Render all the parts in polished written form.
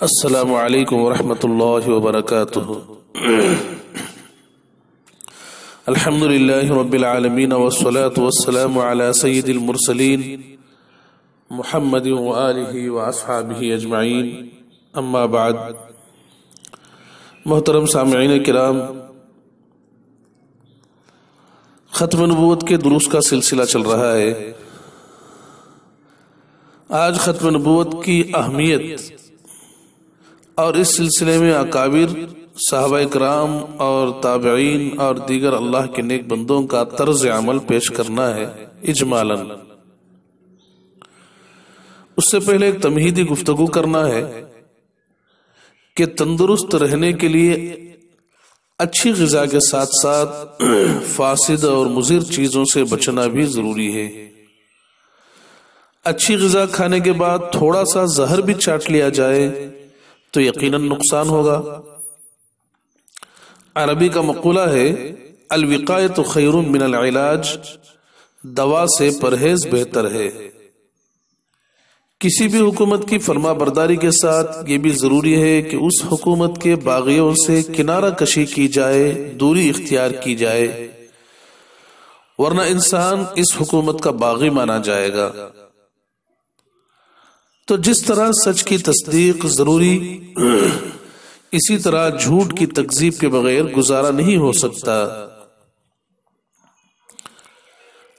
السلام علیکم ورحمۃ اللہ وبرکاتہ۔ الحمد للہ رب العالمین والصلاة والسلام علی سید المرسلین محمد وآلہ واصحابہ اجمعین، اما بعد۔ محترم سامعین کرام، ختم نبوت کے دروس کا سلسلہ چل رہا ہے۔ آج ختم نبوت کی اہمیت اور اس سلسلے میں اکابر صحابہ کرام اور تابعین اور دیگر اللہ کے نیک بندوں کا طرز عمل پیش کرنا ہے اجمالاً۔ اس سے پہلے ایک تمہیدی گفتگو کرنا ہے کہ تندرست رہنے کے لیے اچھی غذا کے ساتھ ساتھ فاسد اور مضر چیزوں سے بچنا بھی ضروری ہے۔ اچھی غذا کھانے کے بعد تھوڑا سا زہر بھی چاٹ لیا جائے تو یقیناً نقصان ہوگا۔ عربی کا مقولہ ہے الوقایۃ خیر من العلاج، دوا سے پرہیز بہتر ہے۔ کسی بھی حکومت کی فرما برداری کے ساتھ یہ بھی ضروری ہے کہ اس حکومت کے باغیوں سے کنارہ کشی کی جائے، دوری اختیار کی جائے، ورنہ انسان اس حکومت کا باغی مانا جائے گا۔ تو جس طرح سچ کی تصدیق ضروری، اسی طرح جھوٹ کی تکذیب کے بغیر گزارا نہیں ہو سکتا۔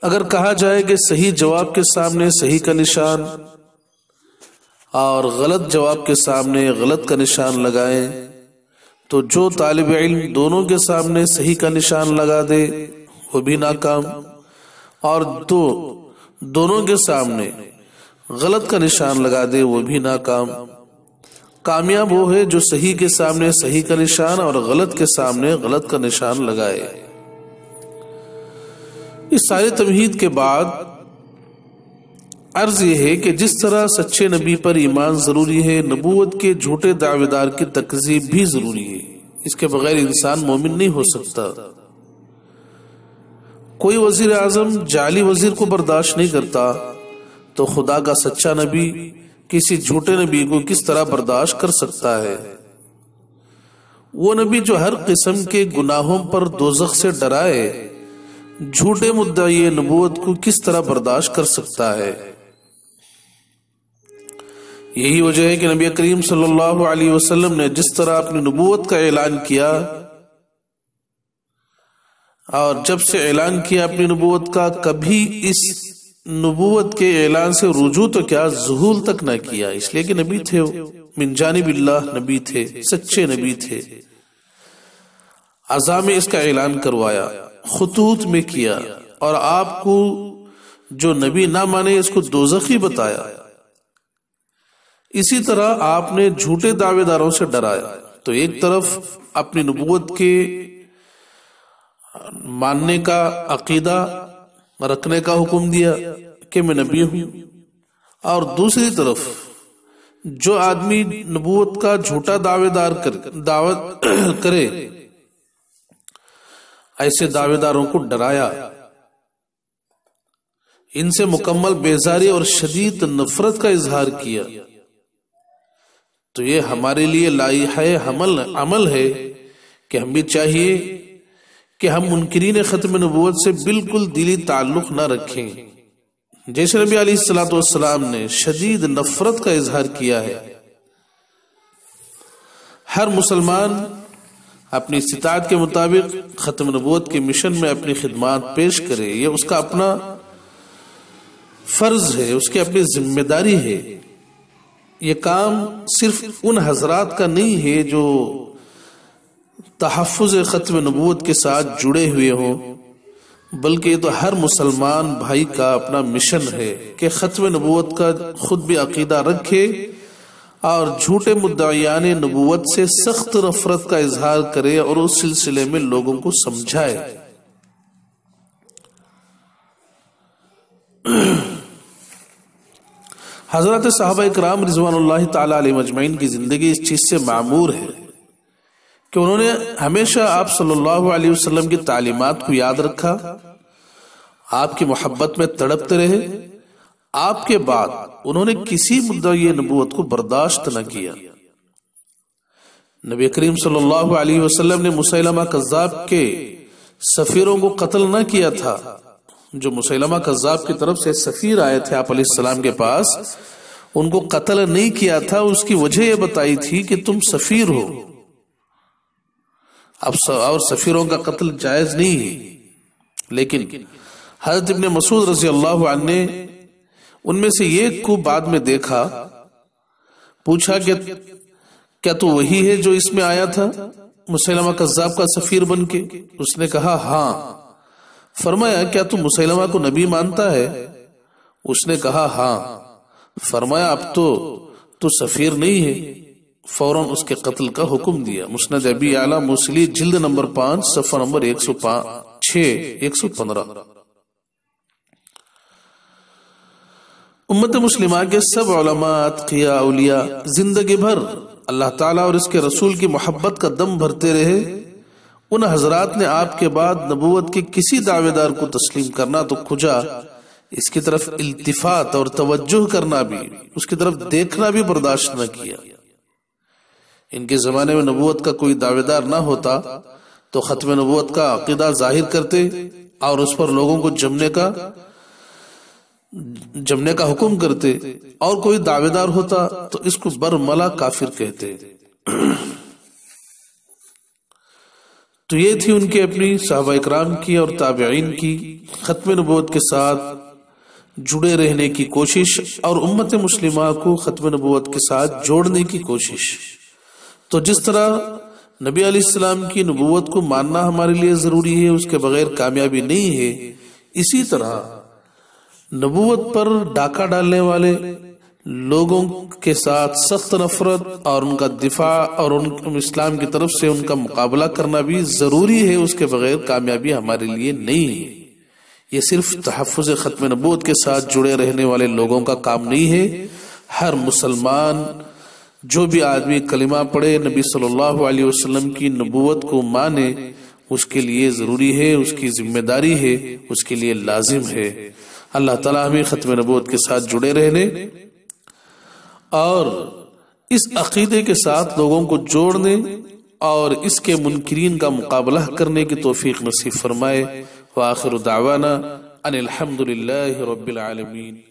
اگر کہا جائے کہ صحیح جواب کے سامنے صحیح کا نشان اور غلط جواب کے سامنے غلط کا نشان لگائیں، تو جو طالب علم دونوں کے سامنے صحیح کا نشان لگا دے وہ بھی ناکام، اور دونوں کے سامنے غلط کا نشان لگا دے وہ بھی ناکام۔ کامیاب وہ ہے جو صحیح کے سامنے صحیح کا نشان اور غلط کے سامنے غلط کا نشان لگائے۔ اس سارے تمہید کے بعد عرض یہ ہے کہ جس طرح سچے نبی پر ایمان ضروری ہے، نبوت کے جھوٹے دعوے دار کی تکذیب بھی ضروری ہے۔ اس کے بغیر انسان مومن نہیں ہو سکتا۔ کوئی وزیر اعظم جعلی وزیر کو برداشت نہیں کرتا، تو خدا کا سچا نبی کسی جھوٹے نبی کو کس طرح برداشت کر سکتا ہے؟ وہ نبی جو ہر قسم کے گناہوں پر دوزخ سے ڈرائے، جھوٹے مدعی نبوت کو کس طرح برداشت کر سکتا ہے؟ یہی وجہ ہے کہ نبی کریم صلی اللہ علیہ وسلم نے جس طرح اپنی نبوت کا اعلان کیا، اور جب سے اعلان کیا اپنی نبوت کا، کبھی اس نبوت کے اعلان سے رجوع تو کیا ظہور تک نہ کیا، اس لیے کہ نبی تھے، من جانب اللہ نبی تھے، سچے نبی تھے۔ اعضاء میں اس کا اعلان کروایا، خطوط میں کیا، اور آپ کو جو نبی نہ مانے اس کو دوزخی بتایا۔ اسی طرح آپ نے جھوٹے دعوے داروں سے ڈرایا، تو ایک طرف اپنی نبوت کے ماننے کا عقیدہ رکھنے کا حکم دیا کہ میں نبی ہوں، اور دوسری طرف جو آدمی نبوت کا جھوٹا دعوت کرے، ایسے دعوے داروں کو ڈرایا، ان سے مکمل بیزاری اور شدید نفرت کا اظہار کیا۔ تو یہ ہمارے لیے لائحہ عمل ہے کہ ہم بھی چاہیے کہ ہم منکرین ختم نبوت سے بالکل دلی تعلق نہ رکھیں، جیسے نبی علیہ السلام نے شدید نفرت کا اظہار کیا ہے۔ ہر مسلمان اپنی استطاعت کے مطابق ختم نبوت کے مشن میں اپنی خدمات پیش کرے، یہ اس کا اپنا فرض ہے، اس کی اپنی ذمہ داری ہے۔ یہ کام صرف ان حضرات کا نہیں ہے جو تحفظ ختم نبوت کے ساتھ جڑے ہوئے ہوں، بلکہ یہ تو ہر مسلمان بھائی کا اپنا مشن ہے کہ ختم نبوت کا خود بھی عقیدہ رکھے اور جھوٹے مدعیان نبوت سے سخت نفرت کا اظہار کرے اور اس سلسلے میں لوگوں کو سمجھائے۔ حضرات صحابہ کرام رضوان اللہ تعالی علیہ مجمعین کی زندگی اس چیز سے معمور ہے کہ انہوں نے ہمیشہ آپ صلی اللہ علیہ وسلم کی تعلیمات کو یاد رکھا، آپ کی محبت میں تڑپتے رہے، آپ کے بعد انہوں نے کسی مدعی نبوت کو برداشت نہ کیا، نبی کریم صلی اللہ علیہ وسلم نے مسیلمہ کذاب کے سفیروں کو قتل نہ کیا تھا. جو مسیلمہ کذاب کی طرف سے سفیر آئے تھے آپ علیہ السلام کے پاس، ان کو قتل نہیں کیا تھا. اس کی وجہ یہ بتائی تھی کہ تم سفیر ہو، اب اور سفیروں کا قتل جائز نہیں ہے. لیکن حضرت ابن مسعود رضی اللہ عنہ نے ان میں سے ایک کو بعد میں دیکھا، پوچھا کہ کیا تو وہی ہے جو اس میں آیا تھا مسیلمہ کذاب کا سفیر بن کے؟ اس نے کہا ہاں. فرمایا کیا تو مسیلمہ کو نبی مانتا ہے؟ اس نے کہا ہاں. فرمایا اب تو سفیر نہیں ہے. فوراً اس کے قتل کا حکم دیا. مسند ابی اعلی موصلی جلد نمبر 5 صفحہ نمبر 115. امت مسلمہ کے سب علماء، اتقیاء، اولیاء زندگی بھر اللہ تعالیٰ اور اس کے رسول کی محبت کا دم بھرتے رہے. ان حضرات نے آپ کے بعد نبوت کے کسی دعوے دار کو تسلیم کرنا تو کھجا، اس کی طرف التفات اور توجہ کرنا بھی، اس کی طرف دیکھنا بھی برداشت نہ کیا. ان کے زمانے میں نبوت کا کوئی دعوے دار نہ ہوتا تو ختم نبوت کا عقیدہ ظاہر کرتے اور اس پر لوگوں کو جمنے کا حکم کرتے، اور کوئی دعوے دار ہوتا تو اس کو برملا کافر کہتے. تو یہ تھی ان کے اپنی صحابہ اکرام کی اور تابعین کی ختم نبوت کے ساتھ جڑے رہنے کی کوشش اور امت مسلمہ کو ختم نبوت کے ساتھ جوڑنے کی کوشش. تو جس طرح نبی علیہ السلام کی نبوت کو ماننا ہمارے لیے ضروری ہے، اس کے بغیر کامیابی نہیں ہے، اسی طرح نبوت پر ڈاکہ ڈالنے والے لوگوں کے ساتھ سخت نفرت اور ان کا دفاع اور ان اسلام کی طرف سے ان کا مقابلہ کرنا بھی ضروری ہے. اس کے بغیر کامیابی ہمارے لیے نہیں ہے. یہ صرف تحفظ ختم نبوت کے ساتھ جڑے رہنے والے لوگوں کا کام نہیں ہے. ہر مسلمان، جو بھی آدمی کلمہ پڑھے، نبی صلی اللہ علیہ وسلم کی نبوت کو مانے، اس کے لیے ضروری ہے، اس کی ذمہ داری ہے، اس کے لیے لازم ہے. اللہ تعالیٰ ہمیں ختم نبوت کے ساتھ جڑے رہنے اور اس عقیدے کے ساتھ لوگوں کو جوڑنے اور اس کے منکرین کا مقابلہ کرنے کی توفیق نصیب فرمائے. وآخر دعوانا ان الحمد للہ رب العالمین.